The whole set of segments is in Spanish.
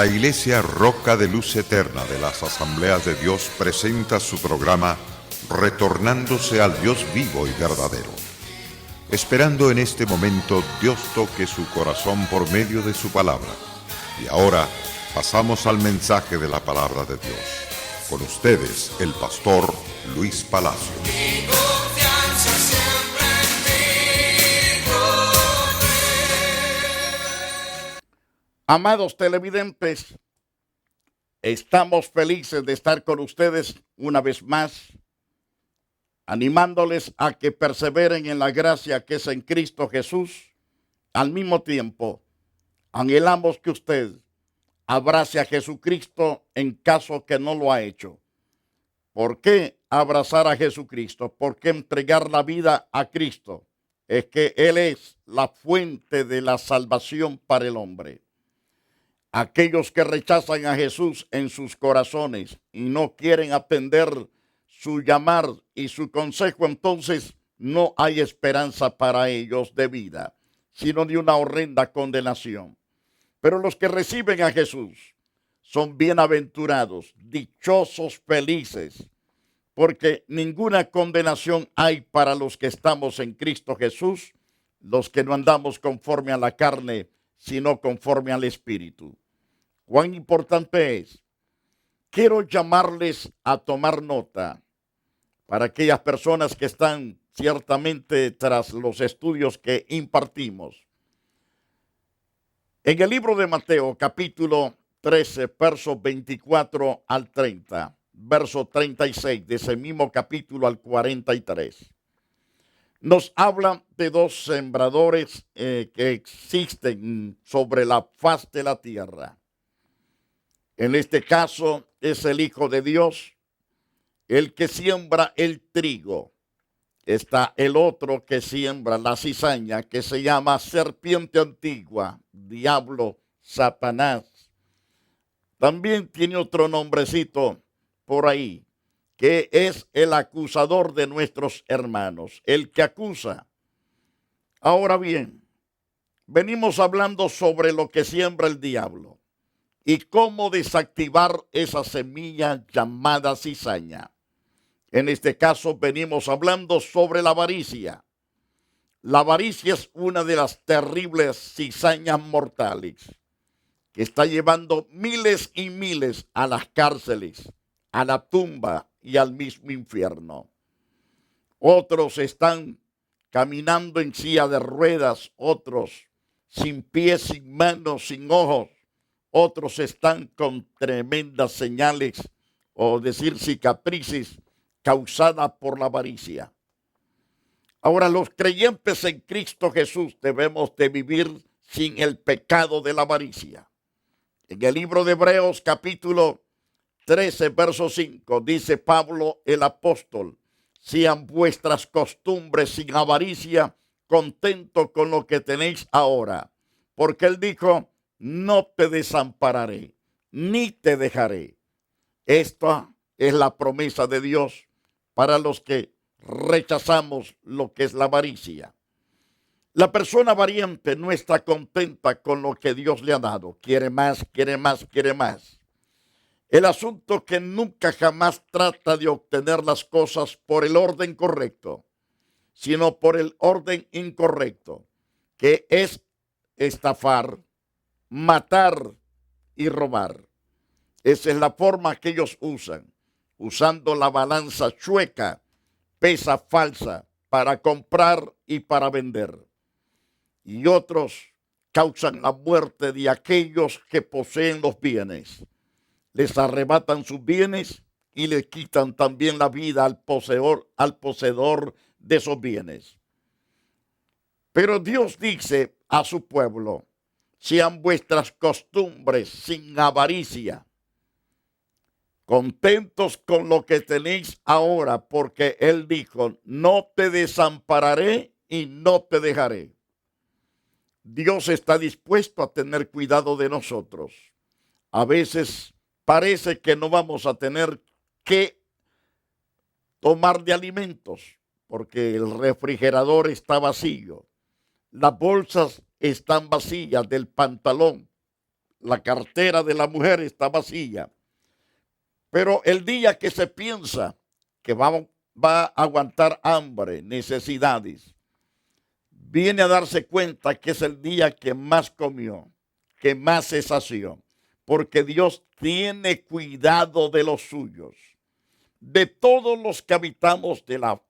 La Iglesia Roca de Luz Eterna de las Asambleas de Dios presenta su programa Retornándose al Dios vivo y verdadero. Esperando en este momento Dios toque su corazón por medio de su palabra. Y ahora pasamos al mensaje de la palabra de Dios. Con ustedes, el pastor Luis Palacio. Amados televidentes, estamos felices de estar con ustedes una vez más, animándoles a que perseveren en la gracia que es en Cristo Jesús. Al mismo tiempo, anhelamos que usted abrace a Jesucristo en caso que no lo ha hecho. ¿Por qué abrazar a Jesucristo? ¿Por qué entregar la vida a Cristo? Es que Él es la fuente de la salvación para el hombre. Aquellos que rechazan a Jesús en sus corazones y no quieren atender su llamar y su consejo, entonces no hay esperanza para ellos de vida, sino de una horrenda condenación. Pero los que reciben a Jesús son bienaventurados, dichosos, felices, porque ninguna condenación hay para los que estamos en Cristo Jesús, los que no andamos conforme a la carne, sino conforme al Espíritu. ¿Cuán importante es? Quiero llamarles a tomar nota para aquellas personas que están ciertamente tras los estudios que impartimos. En el libro de Mateo, capítulo 13, versos 24 al 30, verso 36, de ese mismo capítulo al 43. Nos habla de dos sembradores que existen sobre la faz de la tierra. En este caso es el Hijo de Dios, el que siembra el trigo. Está el otro que siembra la cizaña, que se llama serpiente antigua, diablo, Satanás. También tiene otro nombrecito por ahí, que es el acusador de nuestros hermanos, el que acusa. Ahora bien, venimos hablando sobre lo que siembra el diablo y cómo desactivar esa semilla llamada cizaña. En este caso venimos hablando sobre la avaricia. La avaricia es una de las terribles cizañas mortales que está llevando miles y miles a las cárceles, a la tumba y al mismo infierno. Otros están caminando en silla de ruedas, otros sin pies, sin manos, sin ojos. Otros están con tremendas señales, o decir cicatrices, causadas por la avaricia. Ahora, los creyentes en Cristo Jesús debemos de vivir sin el pecado de la avaricia. En el libro de Hebreos, capítulo 13, verso 5, dice Pablo el apóstol: sean vuestras costumbres sin avaricia, contento con lo que tenéis ahora. Porque él dijo: no te desampararé, ni te dejaré. Esta es la promesa de Dios para los que rechazamos lo que es la avaricia. La persona avariente no está contenta con lo que Dios le ha dado. Quiere más, quiere más, quiere más. El asunto es que nunca jamás trata de obtener las cosas por el orden correcto, sino por el orden incorrecto, que es estafar, matar y robar. Esa es la forma que ellos usan, usando la balanza chueca, pesa falsa, para comprar y para vender. Y otros causan la muerte de aquellos que poseen los bienes. Les arrebatan sus bienes y les quitan también la vida al poseedor de esos bienes. Pero Dios dice a su pueblo: sean vuestras costumbres sin avaricia, contentos con lo que tenéis ahora, porque Él dijo: no te desampararé y no te dejaré. Dios está dispuesto a tener cuidado de nosotros. A veces parece que no vamos a tener que tomar de alimentos, porque el refrigerador está vacío, las bolsas están vacías del pantalón la cartera de la mujer está vacía. Pero el día que se piensa que va a aguantar hambre, necesidades, viene a darse cuenta que es el día que más comió, que más se sació, porque Dios tiene cuidado de los suyos, de todos los que habitamos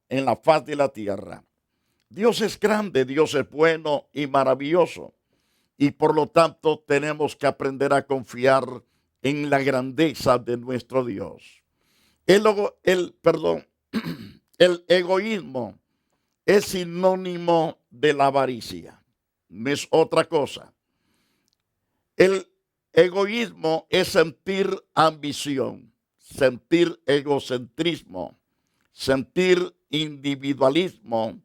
en la faz de la tierra. Dios es grande, Dios es bueno y maravilloso, y por lo tanto tenemos que aprender a confiar en la grandeza de nuestro Dios. El egoísmo es sinónimo de la avaricia, no es otra cosa. El egoísmo es sentir ambición, sentir egocentrismo, sentir individualismo,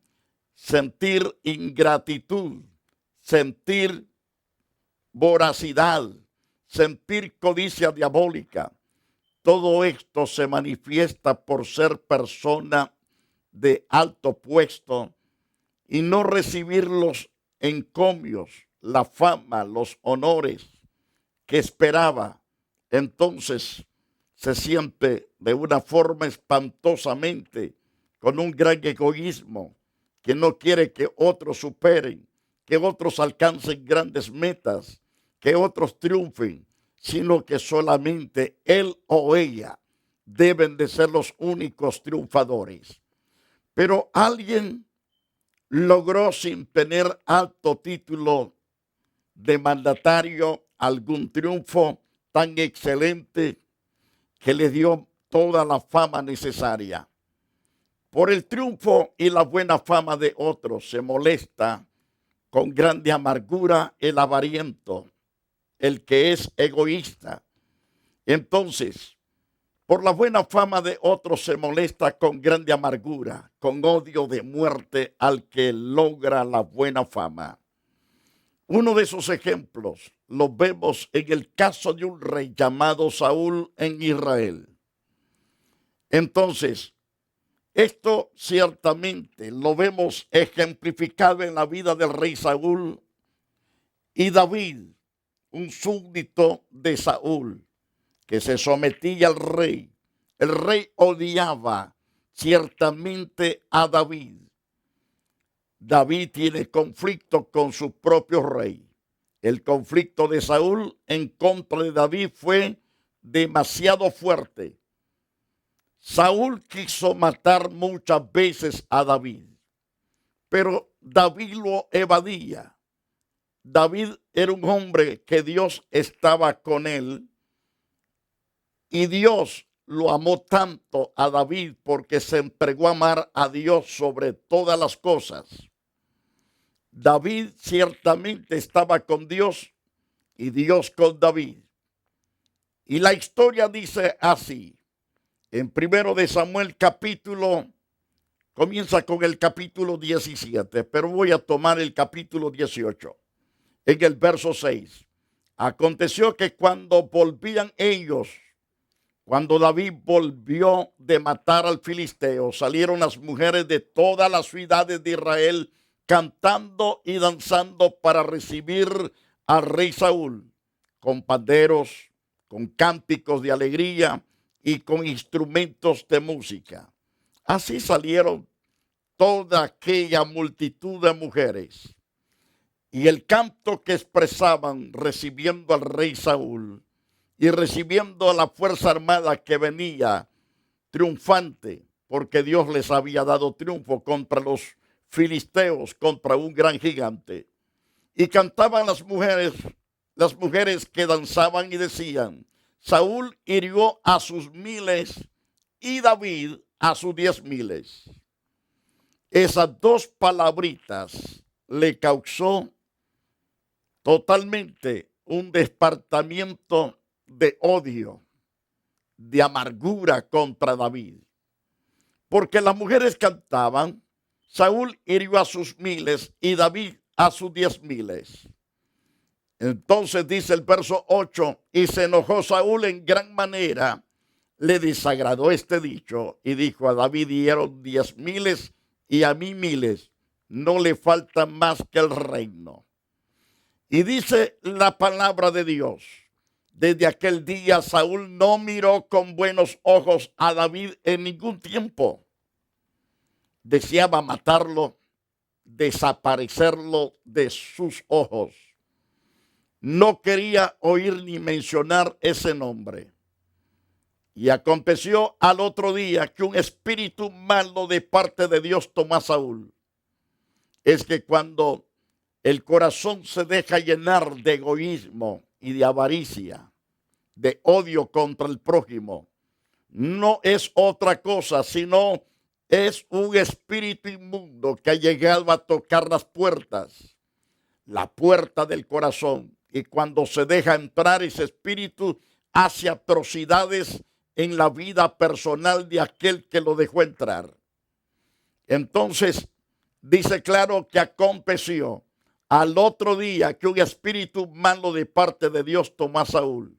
sentir ingratitud, sentir voracidad, sentir codicia diabólica. Todo esto se manifiesta por ser persona de alto puesto y no recibir los encomios, la fama, los honores que esperaba. Entonces se siente de una forma espantosamente con un gran egoísmo que no quiere que otros superen, que otros alcancen grandes metas, que otros triunfen, sino que solamente él o ella deben de ser los únicos triunfadores. Pero alguien logró, sin tener alto título de mandatario, algún triunfo tan excelente que le dio toda la fama necesaria. Por el triunfo y la buena fama de otros se molesta con grande amargura el avariento, el que es egoísta. Entonces, por la buena fama de otros se molesta con grande amargura, con odio de muerte al que logra la buena fama. Uno de esos ejemplos lo vemos en el caso de un rey llamado Saúl en Israel. Entonces, esto ciertamente lo vemos ejemplificado en la vida del rey Saúl y David, un súbdito de Saúl, que se sometía al rey. El rey odiaba ciertamente a David. David tiene conflicto con su propio rey. El conflicto de Saúl en contra de David fue demasiado fuerte. Saúl quiso matar muchas veces a David, pero David lo evadía. David era un hombre que Dios estaba con él y Dios lo amó tanto a David porque se entregó a amar a Dios sobre todas las cosas. David ciertamente estaba con Dios y Dios con David. Y la historia dice así. En 1 de Samuel comienza con el capítulo 17, pero voy a tomar el capítulo 18. En el verso 6. Aconteció que cuando David volvió de matar al filisteo, salieron las mujeres de todas las ciudades de Israel cantando y danzando para recibir al rey Saúl, con panderos, con cánticos de alegría y con instrumentos de música. Así salieron toda aquella multitud de mujeres. Y el canto que expresaban recibiendo al rey Saúl y recibiendo a la fuerza armada que venía triunfante, porque Dios les había dado triunfo contra los filisteos, contra un gran gigante. Y cantaban las mujeres que danzaban y decían: Saúl hirió a sus 1000 y David a sus 10,000. Esas dos palabritas le causó totalmente un despertamiento de odio, de amargura contra David. Porque las mujeres cantaban: Saúl hirió a sus 1000 y David a sus 10,000. Entonces dice el verso 8, y se enojó Saúl en gran manera, le desagradó este dicho y dijo: a David dieron 10,000 y a mí 1000, no le falta más que el reino. Y dice la palabra de Dios: desde aquel día Saúl no miró con buenos ojos a David en ningún tiempo. Deseaba matarlo, desaparecerlo de sus ojos. No quería oír ni mencionar ese nombre. Y aconteció al otro día que un espíritu malo de parte de Dios tomó a Saúl. Es que cuando el corazón se deja llenar de egoísmo y de avaricia, de odio contra el prójimo, no es otra cosa, sino es un espíritu inmundo que ha llegado a tocar las puertas, la puerta del corazón. Y cuando se deja entrar ese espíritu, hace atrocidades en la vida personal de aquel que lo dejó entrar. Entonces, dice claro que aconteció al otro día que un espíritu malo de parte de Dios tomó a Saúl,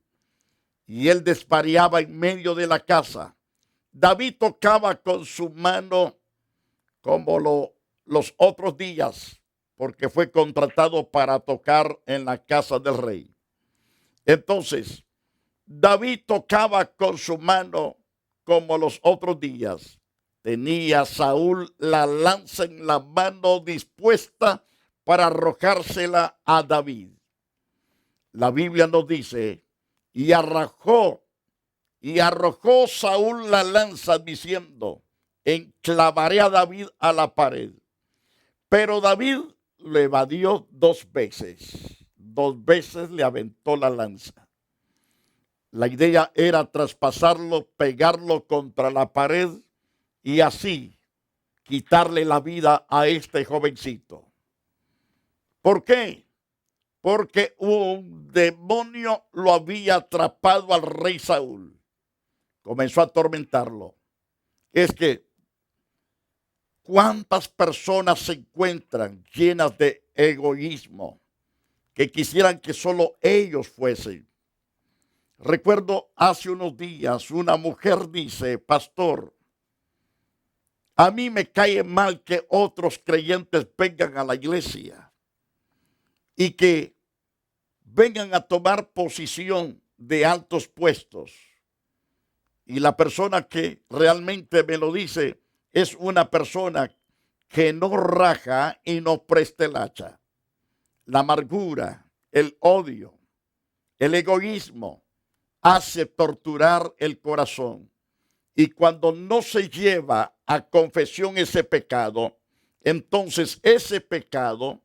y él desvariaba en medio de la casa. David tocaba con su mano como los otros días, porque fue contratado para tocar en la casa del rey. Entonces, David tocaba con su mano como los otros días. Tenía Saúl la lanza en la mano dispuesta para arrojársela a David. La Biblia nos dice: y arrojó Saúl la lanza diciendo: enclavaré a David a la pared. Pero David le evadió 2 veces. 2 veces le aventó la lanza. La idea era traspasarlo, pegarlo contra la pared y así quitarle la vida a este jovencito. ¿Por qué? Porque un demonio lo había atrapado al rey Saúl. Comenzó a atormentarlo. Es que ¿cuántas personas se encuentran llenas de egoísmo que quisieran que solo ellos fuesen? Recuerdo hace unos días una mujer dice: pastor, a mí me cae mal que otros creyentes vengan a la iglesia y que vengan a tomar posición de altos puestos. Y la persona que realmente me lo dice es una persona que no raja y no presta el hacha. La amargura, el odio, el egoísmo hace torturar el corazón. Y cuando no se lleva a confesión ese pecado, entonces ese pecado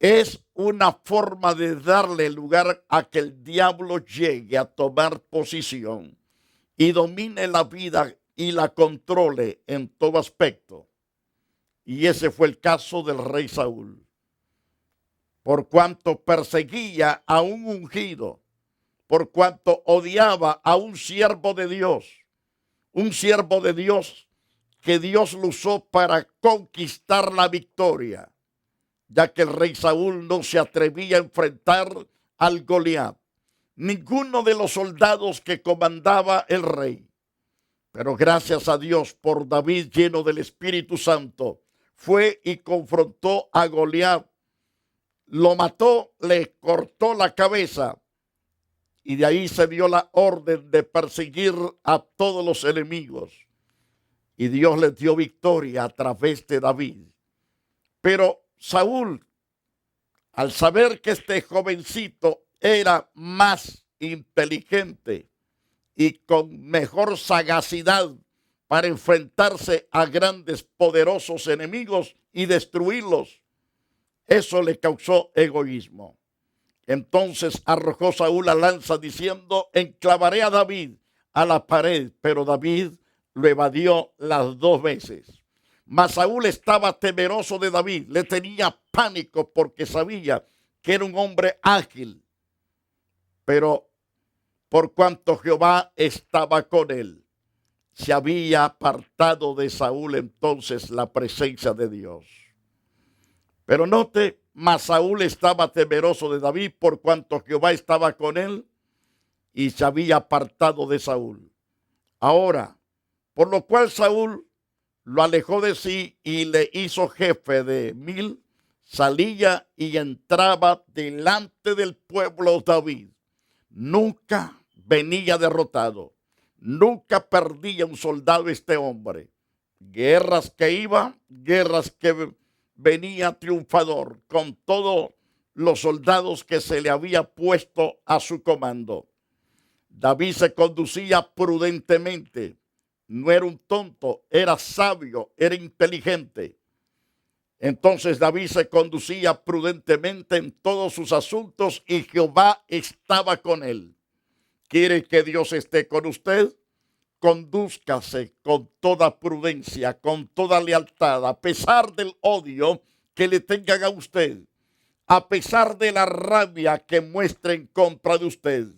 es una forma de darle lugar a que el diablo llegue a tomar posición y domine la vida y la controle en todo aspecto. Y ese fue el caso del rey Saúl. Por cuanto perseguía a un ungido, por cuanto odiaba a un siervo de Dios que Dios lo usó para conquistar la victoria, ya que el rey Saúl no se atrevía a enfrentar al Goliat, ninguno de los soldados que comandaba el rey. Pero gracias a Dios por David, lleno del Espíritu Santo, fue y confrontó a Goliat, lo mató, le cortó la cabeza, y de ahí se dio la orden de perseguir a todos los enemigos. Y Dios les dio victoria a través de David. Pero Saúl, al saber que este jovencito era más inteligente y con mejor sagacidad para enfrentarse a grandes, poderosos enemigos y destruirlos, eso le causó egoísmo. Entonces arrojó Saúl la lanza diciendo: enclavaré a David a la pared. Pero David lo evadió las 2 veces. Mas Saúl estaba temeroso de David, le tenía pánico porque sabía que era un hombre ágil. Pero por cuanto Jehová estaba con él, se había apartado de Saúl entonces la presencia de Dios. Pero note, mas Saúl estaba temeroso de David por cuanto Jehová estaba con él y se había apartado de Saúl. Ahora, por lo cual Saúl lo alejó de sí y le hizo jefe de 1000 salía y entraba delante del pueblo David. Nunca venía derrotado. Nunca perdía un soldado este hombre. Guerras que iba, guerras que venía triunfador con todos los soldados que se le había puesto a su comando. David se conducía prudentemente. No era un tonto, era sabio, era inteligente. Entonces David se conducía prudentemente en todos sus asuntos y Jehová estaba con él. ¿Quiere que Dios esté con usted? Condúzcase con toda prudencia, con toda lealtad, a pesar del odio que le tengan a usted, a pesar de la rabia que muestre en contra de usted.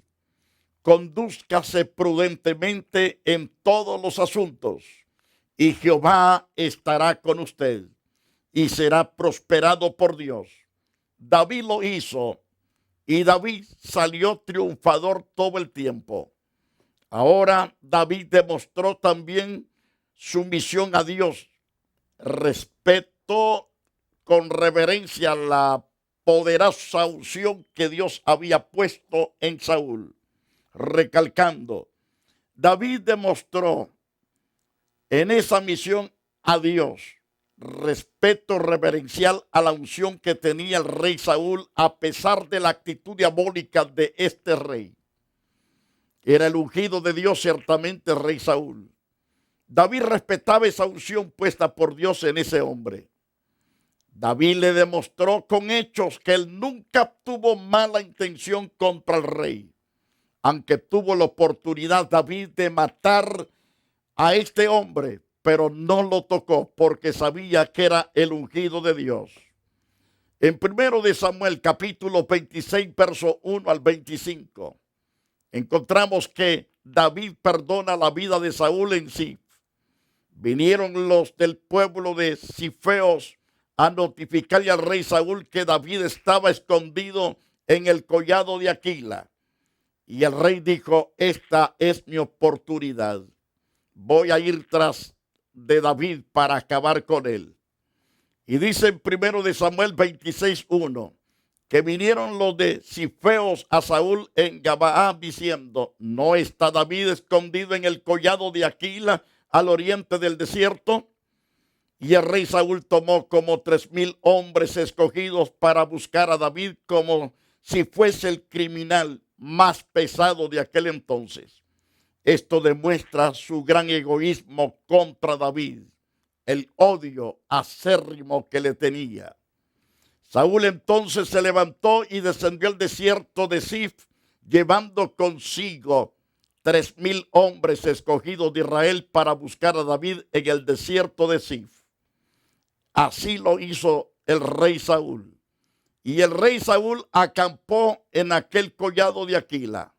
Condúzcase prudentemente en todos los asuntos y Jehová estará con usted y será prosperado por Dios. David lo hizo y David salió triunfador todo el tiempo. Ahora David demostró también sumisión a Dios, respeto con reverencia a la poderosa unción que Dios había puesto en Saúl. Recalcando, David demostró en esa misión a Dios respeto reverencial a la unción que tenía el rey Saúl a pesar de la actitud diabólica de este rey. Era el ungido de Dios ciertamente el rey Saúl. David respetaba esa unción puesta por Dios en ese hombre. David le demostró con hechos que él nunca tuvo mala intención contra el rey. Aunque tuvo la oportunidad David de matar a este hombre, pero no lo tocó porque sabía que era el ungido de Dios. En 1 de Samuel, capítulo 26, verso 1 al 25, encontramos que David perdona la vida de Saúl en Zif. Vinieron los del pueblo de Zifeos a notificarle al rey Saúl que David estaba escondido en el collado de Aquila. Y el rey dijo, esta es mi oportunidad. Voy a ir tras de David para acabar con él. Y dice en 1 de Samuel 26:1 que vinieron los de Zifeos a Saúl en Gabaa diciendo, ¿no está David escondido en el collado de Aquila al oriente del desierto? Y el rey Saúl tomó como 3,000 hombres escogidos para buscar a David como si fuese el criminal más pesado de aquel entonces. Esto demuestra su gran egoísmo contra David, el odio acérrimo que le tenía. Saúl entonces se levantó y descendió al desierto de Zif, llevando consigo 3,000 hombres escogidos de Israel para buscar a David en el desierto de Zif. Así lo hizo el rey Saúl. Y el rey Saúl acampó en aquel collado de Aquila.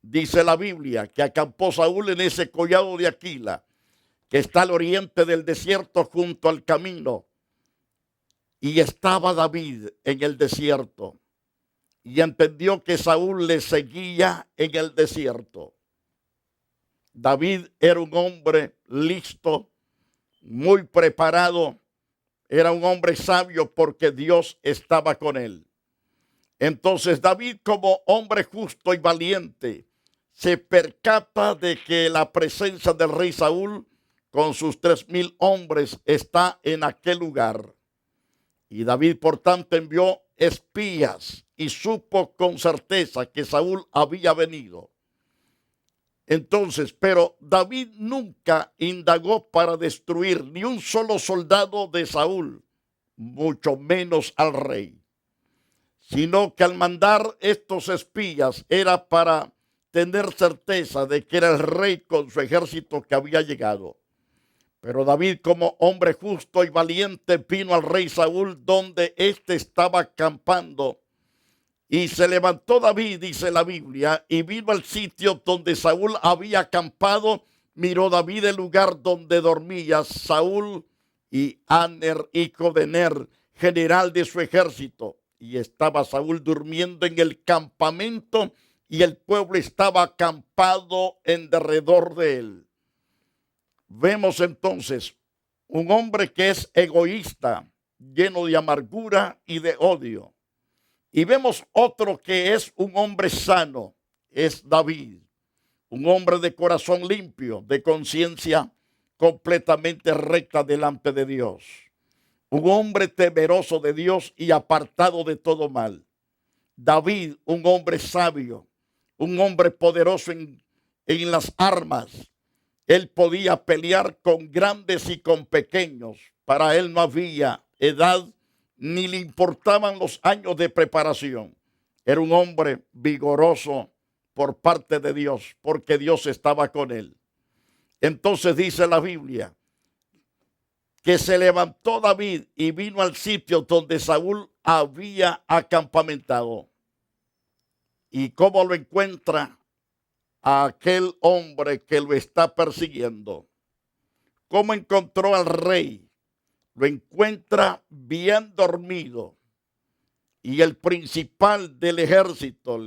Dice la Biblia que acampó Saúl en ese collado de Aquila, que está al oriente del desierto junto al camino. Y estaba David en el desierto. Y entendió que Saúl le seguía en el desierto. David era un hombre listo, muy preparado. Era un hombre sabio porque Dios estaba con él. Entonces David, como hombre justo y valiente, se percata de que la presencia del rey Saúl con sus 3,000 hombres está en aquel lugar. Y David, por tanto, envió espías y supo con certeza que Saúl había venido. Entonces, pero David nunca indagó para destruir ni un solo soldado de Saúl, mucho menos al rey, sino que al mandar estos espías era para tener certeza de que era el rey con su ejército que había llegado. Pero David, como hombre justo y valiente, vino al rey Saúl donde éste estaba acampando. Y se levantó David, dice la Biblia, y vino al sitio donde Saúl había acampado. Miró David el lugar donde dormía Saúl y Aner, hijo de Ner, general de su ejército. Y estaba Saúl durmiendo en el campamento y el pueblo estaba acampado en derredor de él. Vemos entonces un hombre que es egoísta, lleno de amargura y de odio. Y vemos otro que es un hombre sano, es David, un hombre de corazón limpio, de conciencia completamente recta delante de Dios. Un hombre temeroso de Dios y apartado de todo mal. David, un hombre sabio, un hombre poderoso en las armas. Él podía pelear con grandes y con pequeños. Para él no había edad ni le importaban los años de preparación. Era un hombre vigoroso por parte de Dios, porque Dios estaba con él. Entonces dice la Biblia que se levantó David y vino al sitio donde Saúl había acampamentado. ¿Y cómo lo encuentra a aquel hombre que lo está persiguiendo? ¿Cómo encontró al rey? Lo encuentra bien dormido. Y el principal del ejército,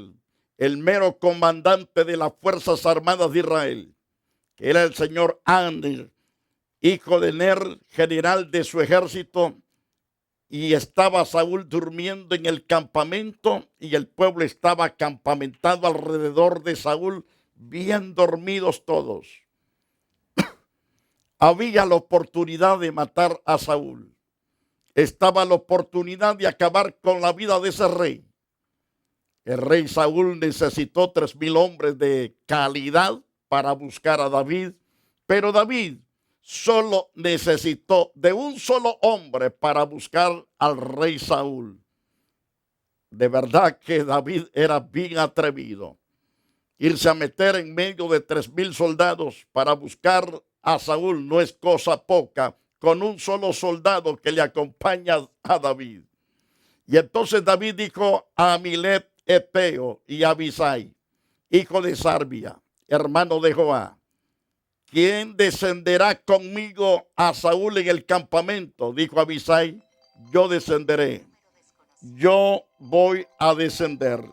el mero comandante de las Fuerzas Armadas de Israel, que era el señor Abner, hijo de Ner, general de su ejército, y estaba Saúl durmiendo en el campamento y el pueblo estaba acampamentado alrededor de Saúl, bien dormidos todos. Había la oportunidad de matar a Saúl. Estaba la oportunidad de acabar con la vida de ese rey. El rey Saúl necesitó 3,000 hombres de calidad para buscar a David, pero David solo necesitó de un solo hombre para buscar al rey Saúl. De verdad que David era bien atrevido. Irse a meter en medio de 3,000 soldados para buscar a Saúl no es cosa poca, con un solo soldado que le acompaña a David. Y entonces David dijo a Amilet Eteo y a Abisai, hijo de Sarbia, hermano de Joab: ¿quién descenderá conmigo a Saúl en el campamento? Dijo Abisai: yo descenderé. Yo voy a descender.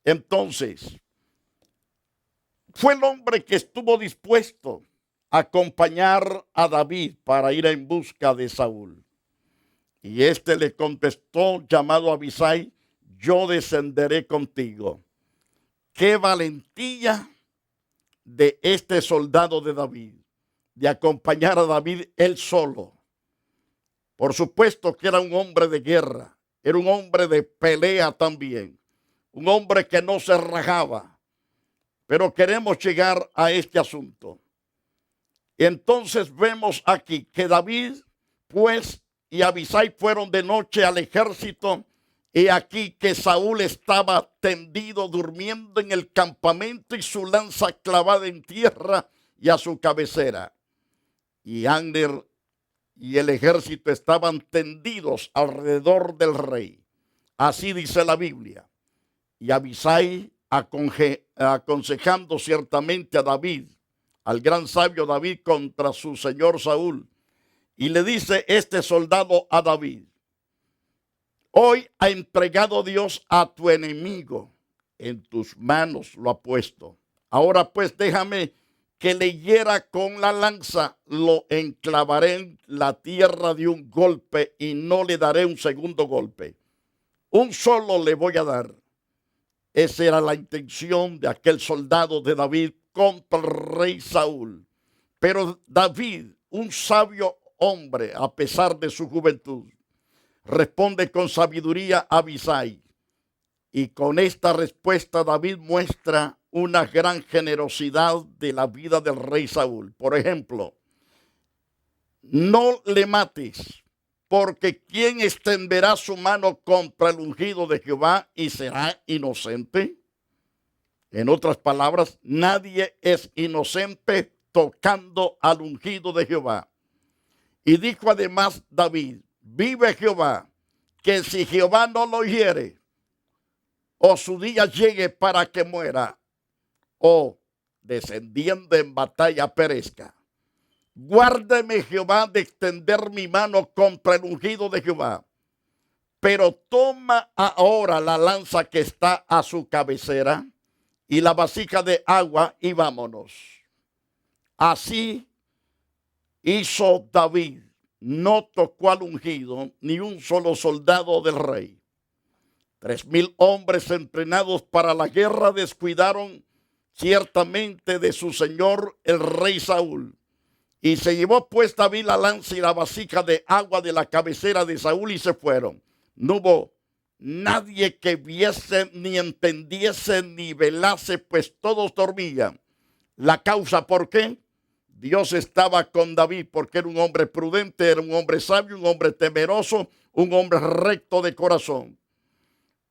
Entonces, fue el hombre que estuvo dispuesto a acompañar a David para ir en busca de Saúl. Y este le contestó, llamado Abisai: yo descenderé contigo. Qué valentía de este soldado de David, de acompañar a David él solo. Por supuesto que era un hombre de guerra, era un hombre de pelea también, un hombre que no se rajaba. Pero queremos llegar a este asunto. Entonces vemos aquí que David, pues, y Abisai fueron de noche al ejército, y aquí que Saúl estaba tendido durmiendo en el campamento y su lanza clavada en tierra y a su cabecera. Y Abner y el ejército estaban tendidos alrededor del rey. Así dice la Biblia. Y Abisai, aconsejando ciertamente a David, al gran sabio David, contra su señor Saúl, y le dice este soldado a David: hoy ha entregado Dios a tu enemigo, en tus manos lo ha puesto. Ahora pues déjame que le hiera con la lanza, lo enclavaré en la tierra de un golpe y no le daré un segundo golpe. Un solo le voy a dar. Esa era la intención de aquel soldado de David contra el rey Saúl. Pero David, un sabio hombre, a pesar de su juventud, responde con sabiduría a Abisai. Y con esta respuesta David muestra una gran generosidad de la vida del rey Saúl. Por ejemplo, no le mates, porque ¿quién extenderá su mano contra el ungido de Jehová y será inocente? En otras palabras, nadie es inocente tocando al ungido de Jehová. Y dijo además David: vive Jehová, que si Jehová no lo hiere, o su día llegue para que muera, o descendiendo en batalla perezca, guárdeme Jehová de extender mi mano contra el ungido de Jehová. Pero toma ahora la lanza que está a su cabecera y la vasija de agua y vámonos. Así hizo David. no tocó al ungido ni un solo soldado del rey. 3,000 hombres entrenados para la guerra descuidaron ciertamente de su señor el rey Saúl. Y se llevó pues David la lanza y la vasija de agua de la cabecera de Saúl y se fueron. No hubo nadie que viese, ni entendiese, ni velase, pues todos dormían. La causa, ¿por qué? Dios estaba con David, porque era un hombre prudente, era un hombre sabio, un hombre temeroso, un hombre recto de corazón.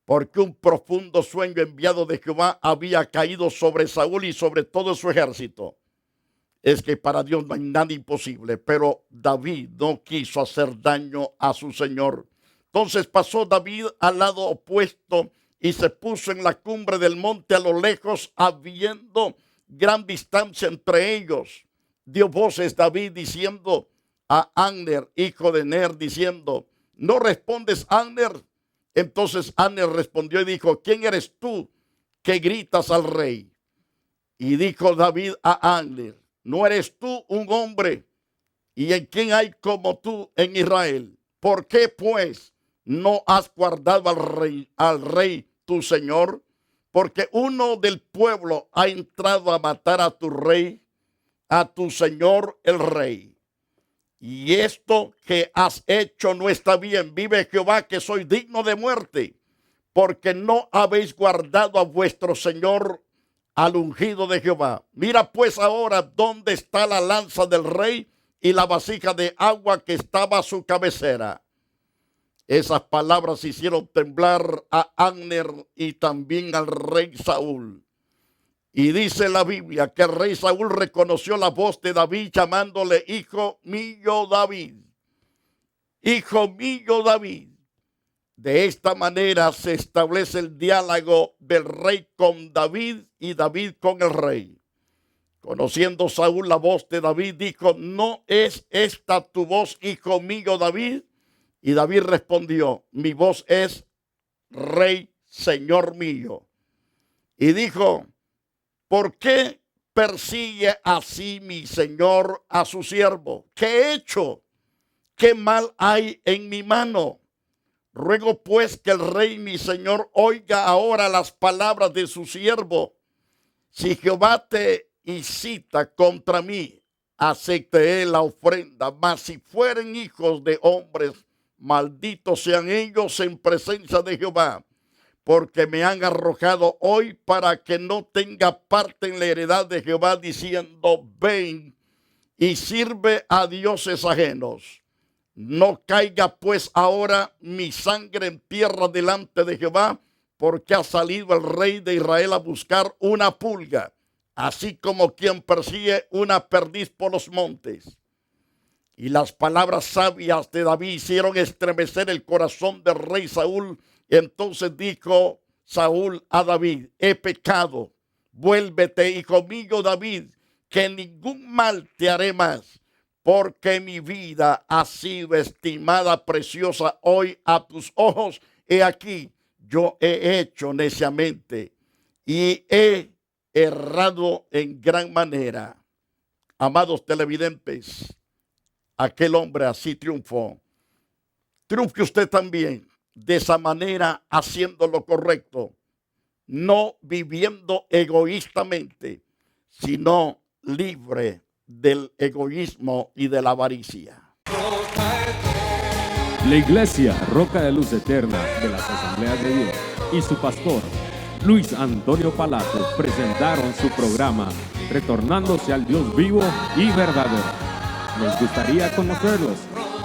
Porque un profundo sueño enviado de Jehová había caído sobre Saúl y sobre todo su ejército. Es que para Dios no hay nada imposible, pero David no quiso hacer daño a su señor. Entonces pasó David al lado opuesto y se puso en la cumbre del monte a lo lejos, habiendo gran distancia entre ellos. Dio voces David diciendo a Abner, hijo de Ner, diciendo: ¿no respondes, Abner? Entonces Abner respondió y dijo: ¿quién eres tú que gritas al rey? Y dijo David a Abner: ¿no eres tú un hombre? ¿Y en quién hay como tú en Israel? ¿Por qué pues no has guardado al rey tu señor? Porque uno del pueblo ha entrado a matar a tu rey, a tu señor el rey. Y esto que has hecho no está bien. Vive Jehová, que soy digno de muerte, porque no habéis guardado a vuestro señor, al ungido de Jehová. Mira pues ahora dónde está la lanza del rey y la vasija de agua que estaba a su cabecera. Esas palabras hicieron temblar a Abner y también al rey Saúl. Y dice la Biblia que el rey Saúl reconoció la voz de David llamándole: hijo mío David, hijo mío David. De esta manera se establece el diálogo del rey con David y David con el rey. Conociendo Saúl la voz de David, dijo: ¿no es esta tu voz, hijo mío David? Y David respondió: mi voz es: rey, señor mío. Y dijo: ¿por qué persigue así mi señor a su siervo? ¿Qué he hecho? ¿Qué mal hay en mi mano? Ruego pues que el rey mi señor oiga ahora las palabras de su siervo. Si Jehová te incita contra mí, acepte la ofrenda. Mas si fueren hijos de hombres, malditos sean ellos en presencia de Jehová, porque me han arrojado hoy para que no tenga parte en la heredad de Jehová, diciendo: ven y sirve a dioses ajenos. No caiga pues ahora mi sangre en tierra delante de Jehová, porque ha salido el rey de Israel a buscar una pulga, así como quien persigue una perdiz por los montes. Y las palabras sabias de David hicieron estremecer el corazón del rey Saúl. Entonces dijo Saúl a David: he pecado, vuélvete, hijo mío David, que ningún mal te haré más, porque mi vida ha sido estimada preciosa hoy a tus ojos. He aquí, yo he hecho neciamente y he errado en gran manera. Amados televidentes, aquel hombre así triunfó. Triunfe usted también de esa manera, haciendo lo correcto, no viviendo egoístamente, sino libre del egoísmo y de la avaricia. La Iglesia Roca de Luz Eterna de las Asambleas de Dios y su pastor Luis Antonio Palacio presentaron su programa Retornándose al Dios vivo y verdadero. Nos gustaría conocerlos.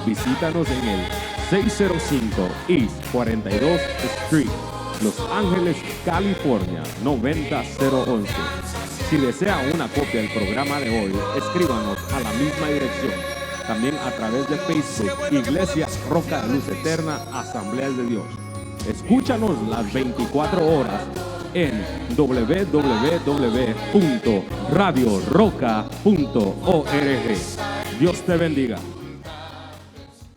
Visítanos en el 605 East 42 Street, Los Ángeles, California 90011. Si desea una copia del programa de hoy, escríbanos a la misma dirección. También a través de Facebook, Iglesia Roca de Luz Eterna, Asambleas de Dios. Escúchanos las 24 horas en www.radioroca.org. Dios te bendiga.